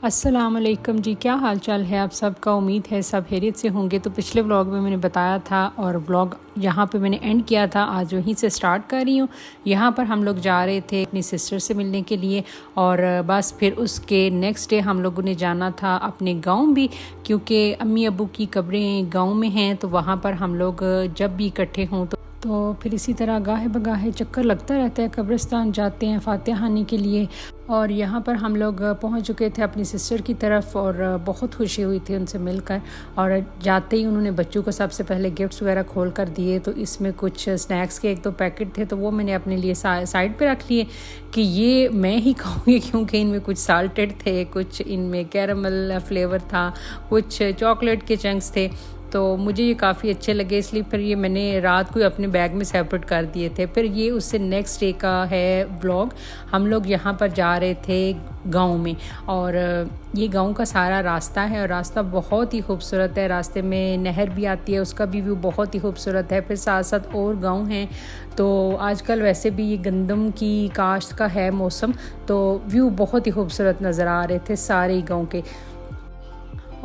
अस्सलामुअलैकुम जी, क्या हाल चाल है आप सबका। उम्मीद है सब खैरियत से होंगे। तो पिछले व्लॉग में मैंने बताया था और व्लॉग यहाँ पे मैंने एंड किया था, आज वहीं से स्टार्ट कर रही हूँ। यहाँ पर हम लोग जा रहे थे अपनी सिस्टर से मिलने के लिए और बस फिर उसके नेक्स्ट डे हम लोगों ने जाना था अपने गांव भी, क्योंकि अम्मी अब्बू की कब्रें गांव में हैं। तो वहाँ पर हम लोग जब भी इकट्ठे हों तो फिर इसी तरह गाहे बगाहे चक्कर लगता रहता है, कब्रिस्तान जाते हैं फातिहानी के लिए। और यहाँ पर हम लोग पहुँच चुके थे अपनी सिस्टर की तरफ और बहुत खुशी हुई थी उनसे मिलकर। और जाते ही उन्होंने बच्चों को सबसे पहले गिफ्ट्स वगैरह खोल कर दिए। तो इसमें कुछ स्नैक्स के 1-2 पैकेट थे, तो वो मैंने अपने लिए साइड पे रख लिए कि ये मैं ही खाऊंगी, क्योंकि इनमें कुछ साल्टेड थे, कुछ इनमें कैरमल फ्लेवर था, कुछ चॉकलेट के चंक्स थे। तो मुझे ये काफ़ी अच्छे लगे, इसलिए फिर ये मैंने रात को अपने बैग में सेपरेट कर दिए थे। फिर ये उससे नेक्स्ट डे का है व्लॉग। हम लोग यहाँ पर जा रहे थे गांव में और ये गांव का सारा रास्ता है और रास्ता बहुत ही खूबसूरत है। रास्ते में नहर भी आती है, उसका भी व्यू बहुत ही खूबसूरत है। फिर साथ साथ और गांव हैं। तो आजकल वैसे भी ये गंदम की काश्त का है मौसम, तो व्यू बहुत ही खूबसूरत नज़र आ रहे थे सारे गाँव के।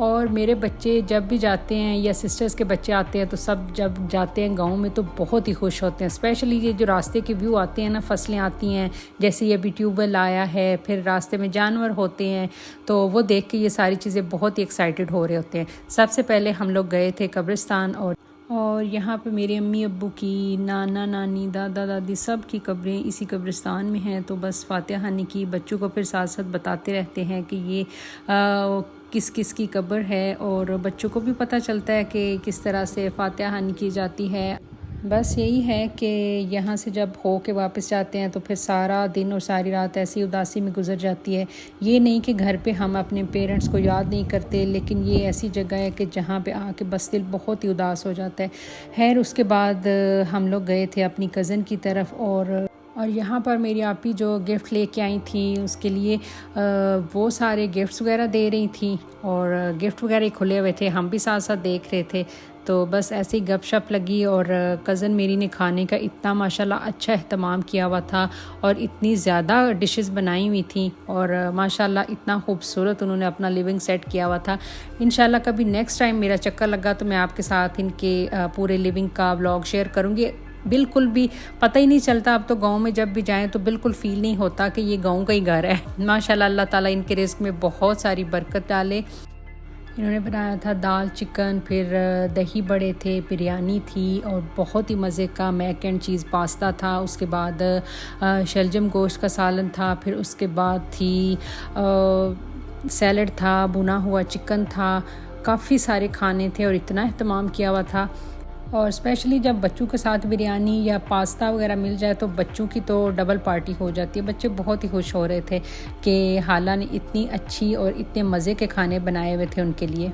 और मेरे बच्चे जब भी जाते हैं या सिस्टर्स के बच्चे आते हैं तो सब जब जाते हैं गांव में तो बहुत ही खुश होते हैं। स्पेशली ये जो रास्ते के व्यू आते हैं ना, फसलें आती हैं, जैसे ये अभी ट्यूबवेल आया है, फिर रास्ते में जानवर होते हैं, तो वो देख के ये सारी चीज़ें बहुत ही एक्साइटेड हो रहे होते हैं। सबसे पहले हम लोग गए थे कब्रिस्तान और यहाँ पे मेरे अम्मी अब्बू की, नाना नानी, दादा दादी सब की कब्रें इसी कब्रिस्तान में हैं। तो बस फातिहानी की बच्चों को फिर साथ साथ बताते रहते हैं कि ये किस किस की कब्र है और बच्चों को भी पता चलता है कि किस तरह से फातिहानी की जाती है। बस यही है कि यहाँ से जब हो के वापस जाते हैं तो फिर सारा दिन और सारी रात ऐसी उदासी में गुजर जाती है। ये नहीं कि घर पे हम अपने पेरेंट्स को याद नहीं करते, लेकिन ये ऐसी जगह है कि जहाँ पे आके बस दिल बहुत ही उदास हो जाता है। खैर उसके बाद हम लोग गए थे अपनी कज़न की तरफ और यहाँ पर मेरी आपी जो गिफ्ट लेके आई थी उसके लिए वो सारे गिफ्ट्स वगैरह दे रही थी और गिफ्ट वगैरह खुले हुए थे, हम भी साथ साथ देख रहे थे। तो बस ऐसे ही गपशप लगी और कज़न मेरी ने खाने का इतना माशाल्लाह अच्छा एहतमाम किया हुआ था और इतनी ज़्यादा डिशेस बनाई हुई थी और माशाल्लाह इतना खूबसूरत उन्होंने अपना लिविंग सेट किया हुआ था। इंशाल्लाह कभी नेक्स्ट टाइम मेरा चक्कर लगा तो मैं आपके साथ इनके पूरे लिविंग का व्लॉग शेयर करूँगी। बिल्कुल भी पता ही नहीं चलता, अब तो गांव में जब भी जाएं तो बिल्कुल फील नहीं होता कि ये गांव का ही घर है। माशाल्लाह अल्लाह ताला इनके रिस्क में बहुत सारी बरकत डाले। इन्होंने बनाया था दाल चिकन, फिर दही बड़े थे, बिरयानी थी और बहुत ही मज़े का मैक एंड चीज़ पास्ता था। उसके बाद शलजम गोश्त का सालन था, फिर उसके बाद थी सैलड था, भुना हुआ चिकन था, काफ़ी सारे खाने थे और इतना एहतमाम किया हुआ था। और स्पेशली जब बच्चों के साथ बिरयानी या पास्ता वगैरह मिल जाए तो बच्चों की तो डबल पार्टी हो जाती है। बच्चे बहुत ही खुश हो रहे थे कि खाला ने इतनी अच्छी और इतने मज़े के खाने बनाए हुए थे उनके लिए।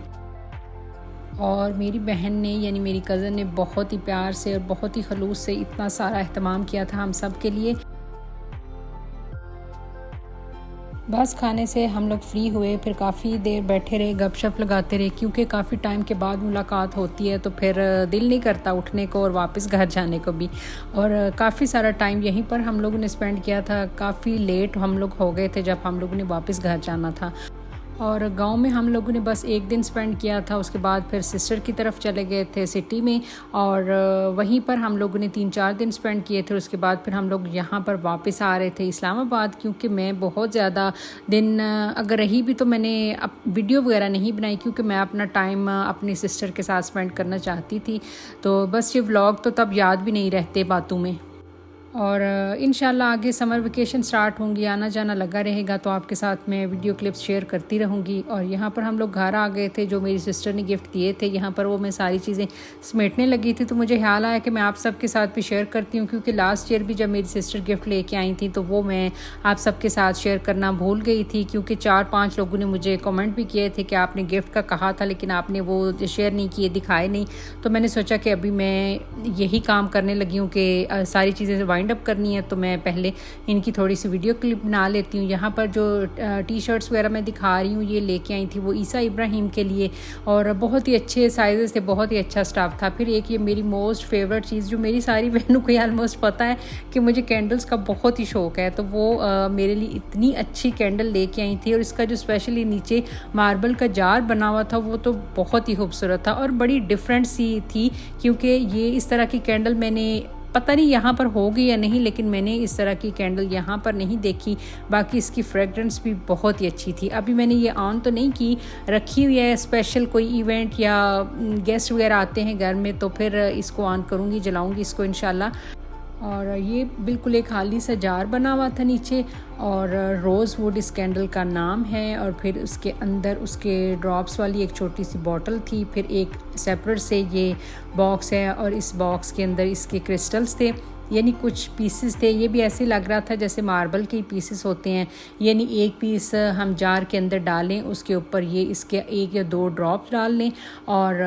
और मेरी बहन ने यानी मेरी कज़न ने बहुत ही प्यार से और बहुत ही खलूस से इतना सारा एहतमाम किया था हम सब के लिए। बस खाने से हम लोग फ्री हुए, फिर काफ़ी देर बैठे रहे, गपशप लगाते रहे, क्योंकि काफ़ी टाइम के बाद मुलाकात होती है तो फिर दिल नहीं करता उठने को और वापस घर जाने को भी। और काफ़ी सारा टाइम यहीं पर हम लोगों ने स्पेंड किया था। काफ़ी लेट हम लोग हो गए थे जब हम लोगों ने वापस घर जाना था। और गांव में हम लोगों ने बस 1 दिन स्पेंड किया था। उसके बाद फिर सिस्टर की तरफ चले गए थे सिटी में और वहीं पर हम लोगों ने 3-4 दिन स्पेंड किए थे। उसके बाद फिर हम लोग यहाँ पर वापस आ रहे थे इस्लामाबाद, क्योंकि मैं बहुत ज़्यादा दिन अगर रही भी तो मैंने वीडियो वगैरह नहीं बनाई, क्योंकि मैं अपना टाइम अपनी सिस्टर के साथ स्पेंड करना चाहती थी। तो बस ये व्लॉग तो तब याद भी नहीं रहते बातों में। और इंशाल्लाह आगे समर वेकेशन स्टार्ट होंगी, आना जाना लगा रहेगा, तो आपके साथ मैं वीडियो क्लिप्स शेयर करती रहूँगी। और यहाँ पर हम लोग घर आ गए थे, जो मेरी सिस्टर ने गिफ्ट दिए थे यहाँ पर वो मैं सारी चीज़ें समेटने लगी थी। तो मुझे ख्याल आया कि मैं आप सबके साथ भी शेयर करती हूँ, क्योंकि लास्ट ईयर भी जब मेरी सिस्टर गिफ्ट लेके आई थी तो वो मैं आप सबके साथ शेयर करना भूल गई थी, क्योंकि 4-5 लोगों ने मुझे कमेंट भी किए थे कि आपने गिफ्ट का कहा था लेकिन आपने वो शेयर नहीं किए, दिखाए नहीं। तो मैंने सोचा कि अभी मैं यही काम करने लगी हूँ कि सारी चीज़ें वाइंड अप करनी है तो मैं पहले इनकी थोड़ी सी वीडियो क्लिप बना लेती हूँ। यहाँ पर जो टी शर्ट्स वगैरह मैं दिखा रही हूँ ये लेके आई थी वो ईसा इब्राहिम के लिए, और बहुत ही अच्छे साइज़ थे, बहुत ही अच्छा स्टाफ था। फिर एक ये मेरी मोस्ट फेवरेट चीज़ जो मेरी सारी बहनों को ऑलमोस्ट पता है कि मुझे कैंडल्स का बहुत ही शौक़ है, तो वो मेरे लिए इतनी अच्छी कैंडल लेके आई थी। और इसका जो स्पेशली नीचे मार्बल का जार बना हुआ था वो तो बहुत ही खूबसूरत था और बड़ी डिफरेंट सी थी, क्योंकि ये इस तरह की कैंडल मैंने पता नहीं यहाँ पर होगी या नहीं, लेकिन मैंने इस तरह की कैंडल यहाँ पर नहीं देखी। बाकी इसकी फ्रेगरेंस भी बहुत ही अच्छी थी। अभी मैंने ये ऑन तो नहीं की, रखी हुई है, स्पेशल कोई इवेंट या गेस्ट वगैरह आते हैं घर में तो फिर इसको ऑन करूँगी, जलाऊँगी इसको इंशाल्लाह। और ये बिल्कुल एक खाली सा जार बना हुआ था नीचे, और रोज़ वुड इस कैंडल का नाम है। और फिर उसके अंदर उसके ड्रॉप्स वाली एक छोटी सी बॉटल थी, फिर एक सेपरेट से ये बॉक्स है और इस बॉक्स के अंदर इसके क्रिस्टल्स थे, यानी कुछ पीसेस थे। ये भी ऐसे लग रहा था जैसे मार्बल के पीसेस होते हैं, यानी एक पीस हम जार के अंदर डालें, उसके ऊपर ये इसके 1 या 2 ड्रॉप्स डाल लें। और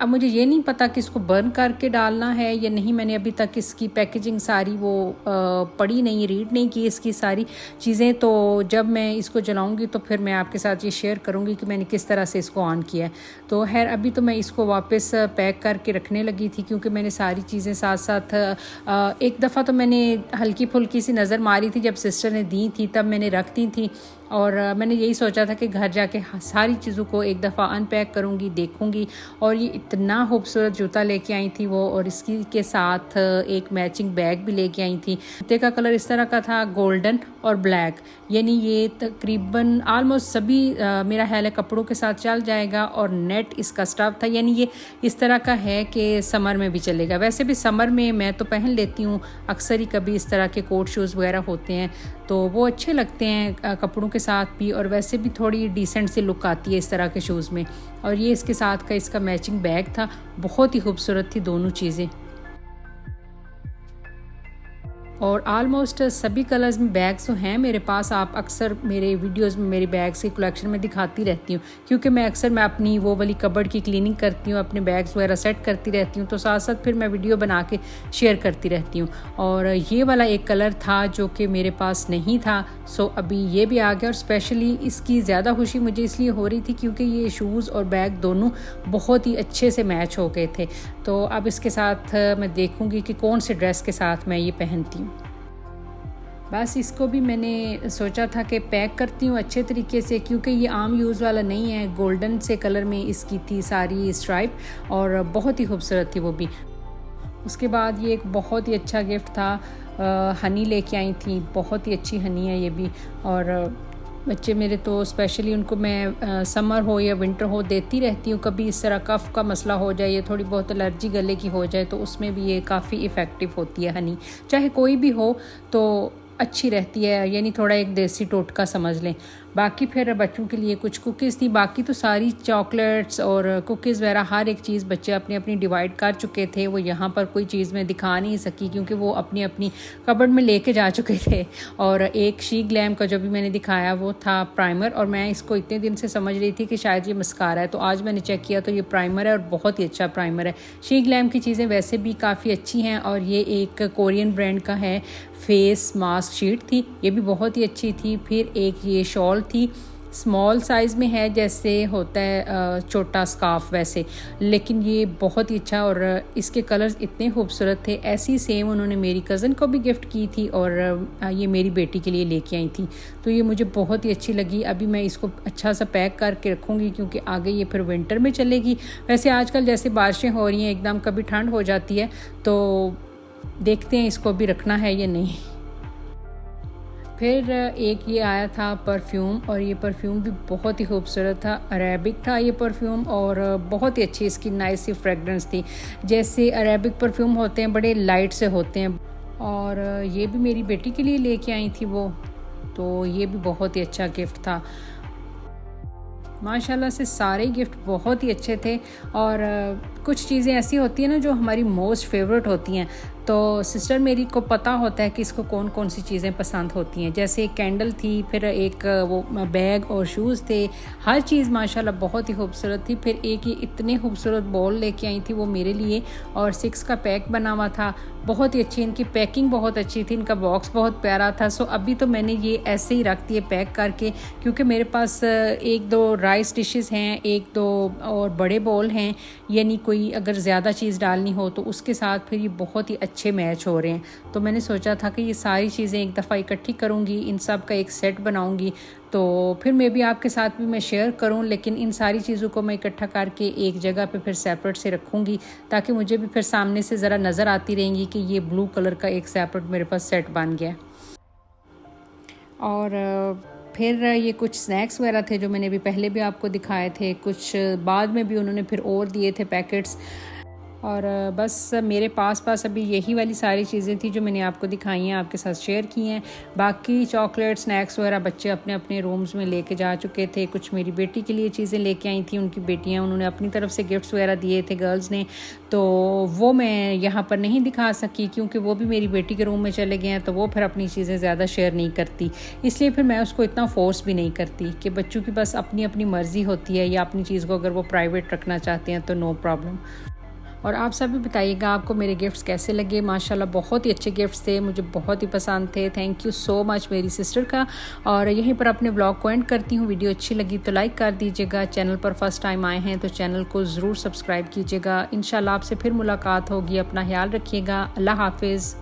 अब मुझे ये नहीं पता कि इसको बर्न करके डालना है या नहीं, मैंने अभी तक इसकी पैकेजिंग सारी वो पढ़ी नहीं, रीड नहीं की इसकी सारी चीज़ें। तो जब मैं इसको जलाऊँगी तो फिर मैं आपके साथ ये शेयर करूँगी कि मैंने किस तरह से इसको ऑन किया है। तो खैर अभी तो मैं इसको वापस पैक करके रखने लगी थी, क्योंकि मैंने सारी चीज़ें साथ साथ एक दफ़ा तो मैंने हल्की फुल्की सी नज़र मारी थी जब सिस्टर ने दी थी, तब मैंने रख दी थी। और मैंने यही सोचा था कि घर जाके सारी चीज़ों को एक दफ़ा अनपैक करूँगी, देखूँगी। और ये इतना खूबसूरत जूता लेके आई थी वो, और इसकी के साथ एक मैचिंग बैग भी लेके आई थी। जूते का कलर इस तरह का था, गोल्डन और ब्लैक, यानी ये तकरीबन आलमोस्ट सभी मेरा ख्याल है कपड़ों के साथ चल जाएगा। और नेट इसका स्टफ था, यानी ये इस तरह का है कि समर में भी चलेगा। वैसे भी समर में मैं तो पहन लेती हूँ अक्सर ही, कभी इस तरह के कोट शूज़ वगैरह होते हैं तो वो अच्छे लगते हैं कपड़ों के साथ भी, और वैसे भी थोड़ी डिसेंट सी लुक आती है इस तरह के शूज़ में। और ये इसके साथ का इसका मैचिंग बैग था, बहुत ही खूबसूरत थी दोनों चीज़ें। और आलमोस्ट सभी कलर्स में बैग्स तो हैं मेरे पास। आप अक्सर मेरे वीडियोस में मेरी बैग्स की कलेक्शन में दिखाती रहती हूँ, क्योंकि मैं अपनी वो वाली कबर्ड की क्लीनिंग करती हूँ, अपने बैग्स वगैरह सेट करती रहती हूँ, तो साथ साथ फिर मैं वीडियो बना के शेयर करती रहती हूँ। और ये वाला एक कलर था जो कि मेरे पास नहीं था, सो अभी ये भी आ गया। और स्पेशली इसकी ज़्यादा खुशी मुझे इसलिए हो रही थी क्योंकि ये शूज़ और बैग दोनों बहुत ही अच्छे से मैच हो गए थे। तो अब इसके साथ मैं देखूँगी कि कौन से ड्रेस के साथ मैं ये पहनती हूँ। बस इसको भी मैंने सोचा था कि पैक करती हूँ अच्छे तरीके से, क्योंकि ये आम यूज़ वाला नहीं है। गोल्डन से कलर में इसकी थी सारी स्ट्राइप, और बहुत ही खूबसूरत थी वो भी। उसके बाद ये एक बहुत ही अच्छा गिफ्ट था, हनी लेके आई थी, बहुत ही अच्छी हनी है ये भी। और बच्चे मेरे तो स्पेशली उनको मैं समर हो या विंटर हो देती रहती हूँ। कभी इस तरह कफ़ का मसला हो जाए या थोड़ी बहुत एलर्जी गले की हो जाए तो उसमें भी ये काफ़ी इफ़ेक्टिव होती है हनी, चाहे कोई भी हो तो अच्छी रहती है, यानी थोड़ा एक देसी टोटका समझ लें। बाकी फिर बच्चों के लिए कुछ कुकीज़ थी, बाकी तो सारी चॉकलेट्स और कुकीज़ वगैरह हर एक चीज़ बच्चे अपनी अपनी डिवाइड कर चुके थे। वो यहाँ पर कोई चीज़ मैं दिखा नहीं सकी क्योंकि वो अपनी अपनी कबर्ड में लेके जा चुके थे। और एक शी ग्लैम का जो भी मैंने दिखाया वो था प्राइमर, और मैं इसको इतने दिन से समझ रही थी कि शायद ये मस्कारा है, तो आज मैंने चेक किया तो ये प्राइमर है और बहुत ही अच्छा प्राइमर है। शी ग्लैम की चीज़ें वैसे भी काफ़ी अच्छी हैं, और ये एक कोरियन ब्रांड का है। फेस मास्क शीट थी, ये भी बहुत ही अच्छी थी। फिर एक ये शॉल थी, स्मॉल साइज़ में है जैसे होता है छोटा स्कार्फ वैसे, लेकिन ये बहुत ही अच्छा, और इसके कलर्स इतने खूबसूरत थे। ऐसी सेम उन्होंने मेरी कज़न को भी गिफ्ट की थी और ये मेरी बेटी के लिए लेके आई थी, तो ये मुझे बहुत ही अच्छी लगी। अभी मैं इसको अच्छा सा पैक करके रखूँगी क्योंकि आगे ये फिर विंटर में चलेगी। वैसे आजकल जैसे बारिशें हो रही हैं एकदम कभी ठंड हो जाती है, तो देखते हैं इसको भी रखना है या नहीं। फिर एक ये आया था परफ्यूम, और ये परफ्यूम भी बहुत ही खूबसूरत था। अरेबिक था ये परफ्यूम, और बहुत ही अच्छी इसकी नाइस सी फ्रेगरेंस थी। जैसे अरेबिक परफ्यूम होते हैं बड़े लाइट से होते हैं, और ये भी मेरी बेटी के लिए लेके आई थी वो, तो ये भी बहुत ही अच्छा गिफ्ट था। माशाल्लाह से सारे गिफ्ट बहुत ही अच्छे थे। और कुछ चीज़ें ऐसी होती हैं ना जो हमारी मोस्ट फेवरेट होती हैं, तो सिस्टर मेरी को पता होता है कि इसको कौन कौन सी चीज़ें पसंद होती हैं। जैसे एक कैंडल थी, फिर एक वो बैग और शूज़ थे, हर चीज़ माशाल्लाह बहुत ही खूबसूरत थी। फिर एक ये इतने खूबसूरत बॉल लेके आई थी वो मेरे लिए, और 6 का पैक बना हुआ था, बहुत ही अच्छी, इनकी पैकिंग बहुत अच्छी थी, इनका बॉक्स बहुत प्यारा था। सो अभी तो मैंने ये ऐसे ही रख दिए पैक करके, क्योंकि मेरे पास 1-2 राइस डिशेस हैं, 1-2 और बड़े बॉल हैं, यानी कोई अगर ज़्यादा चीज़ डालनी हो तो उसके साथ फिर ये बहुत ही अच्छे मैच हो रहे हैं। तो मैंने सोचा था कि ये सारी चीज़ें एक दफ़ा इकट्ठी करूँगी, इन सब का एक सेट बनाऊँगी, तो फिर मैं भी आपके साथ भी मैं शेयर करूं। लेकिन इन सारी चीज़ों को मैं इकट्ठा करके एक जगह पे फिर सेपरेट से रखूंगी, ताकि मुझे भी फिर सामने से ज़रा नज़र आती रहेंगी कि ये ब्लू कलर का एक सेपरेट मेरे पास सेट बन गया। और फिर ये कुछ स्नैक्स वगैरह थे जो मैंने भी पहले भी आपको दिखाए थे, कुछ बाद में भी उन्होंने फिर और दिए थे पैकेट्स। और बस मेरे पास अभी यही वाली सारी चीज़ें थी जो मैंने आपको दिखाई हैं, आपके साथ शेयर की हैं। बाकी चॉकलेट स्नैक्स वगैरह बच्चे अपने अपने रूम्स में लेके जा चुके थे। कुछ मेरी बेटी के लिए चीज़ें लेके आई थी, उनकी बेटियां, उन्होंने अपनी तरफ से गिफ्ट्स वगैरह दिए थे गर्ल्स ने, तो वो मैं यहाँ पर नहीं दिखा सकी क्योंकि वो भी मेरी बेटी के रूम में चले गए हैं, तो वो फिर अपनी चीज़ें ज़्यादा शेयर नहीं करती, इसलिए फिर मैं उसको इतना फोर्स भी नहीं करती कि बच्चों की बस अपनी अपनी मर्ज़ी होती है, या अपनी चीज़ को अगर वो प्राइवेट रखना चाहते हैं तो नो प्रॉब्लम। और आप सब भी बताइएगा आपको मेरे गिफ्ट्स कैसे लगे। माशाल्लाह बहुत ही अच्छे गिफ्ट्स थे, मुझे बहुत ही पसंद थे। थैंक यू सो मच मेरी सिस्टर का। और यहीं पर अपने ब्लॉग को एंड करती हूँ। वीडियो अच्छी लगी तो लाइक कर दीजिएगा, चैनल पर फर्स्ट टाइम आए हैं तो चैनल को ज़रूर सब्सक्राइब कीजिएगा। इंशाल्लाह आपसे फिर मुलाकात होगी। अपना ख्याल रखिएगा। अल्लाह हाफिज़।